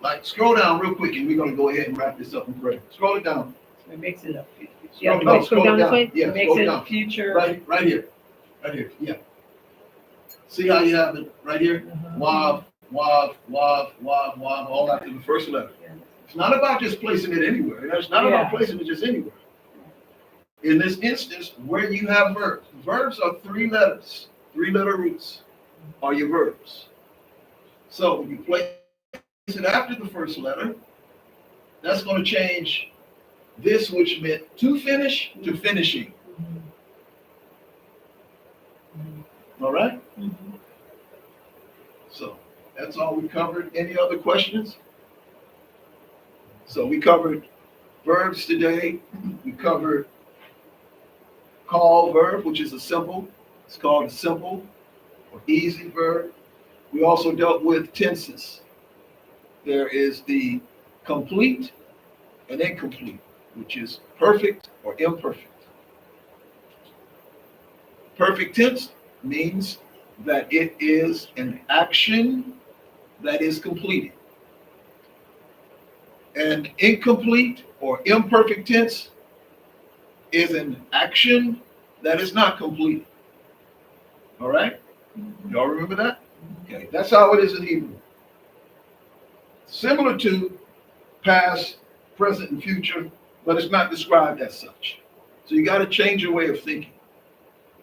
Like scroll down real quick and we're gonna go ahead and wrap this up and pray. Scroll it down. So it makes it a. Scroll, no, no, scroll down it this way? down. Yeah, It makes scroll it it down. future. Right here. Right here. Yeah. See how you have it right here? Wav, wav, wav, wav, wav, all after the first letter. Yeah. It's not about just placing it anywhere. It's not about placing it just anywhere. In this instance, where you have verbs, verbs are 3 letters, 3-letter roots are your verbs. So when you place it after the first letter, that's going to change this, which meant to finish, to finishing. All right? So that's all we covered. Any other questions? So we covered verbs today. We covered call verb, which is a simple. It's called a simple or easy verb. We also dealt with tenses. There is the complete and incomplete, which is perfect or imperfect. Perfect tense means that it is an action that is completed. And incomplete or imperfect tense is an action that is not completed. All right? Y'all remember that? Okay, that's how it is in Hebrew. Similar to past, present, and future, but it's not described as such. So you got to change your way of thinking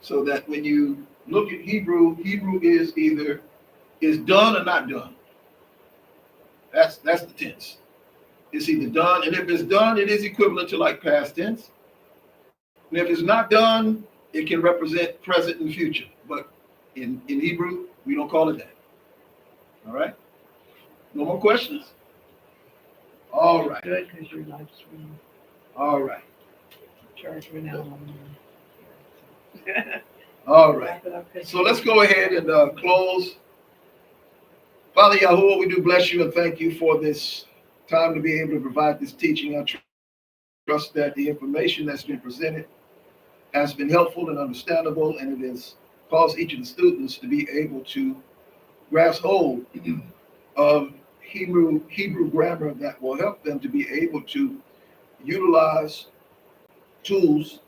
so that when you look at Hebrew, Hebrew is either is done or not done. That's the tense. It's either done, and if it's done, it is equivalent to like past tense. And if it's not done, it can represent present and future. But in Hebrew, we don't call it that. All right? No more questions? All right. Good, because your live stream All right. charge went out on All right. So let's go ahead and close. Father Yahuah, we do bless you and thank you for this time to be able to provide this teaching. I trust that the information that's been presented has been helpful and understandable, and it has cause each of the students to be able to grasp hold of Hebrew grammar that will help them to be able to utilize tools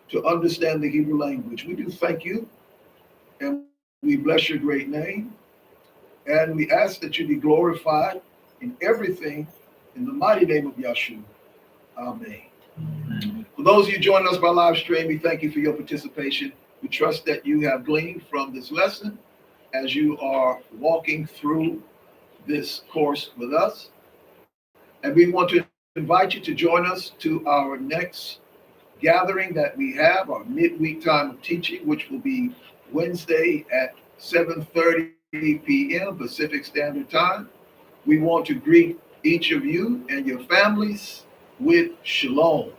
to understand the Hebrew language. We do thank you, and we bless your great name, and we ask that you be glorified in everything in the mighty name of Yahshua. Amen. For those of you joining us by live stream, we thank you for your participation. We trust that you have gleaned from this lesson as you are walking through this course with us. And we want to invite you to join us to our next gathering that we have, our midweek time of teaching, which will be Wednesday at 7:30 p.m. Pacific Standard Time. We want to greet each of you and your families with shalom.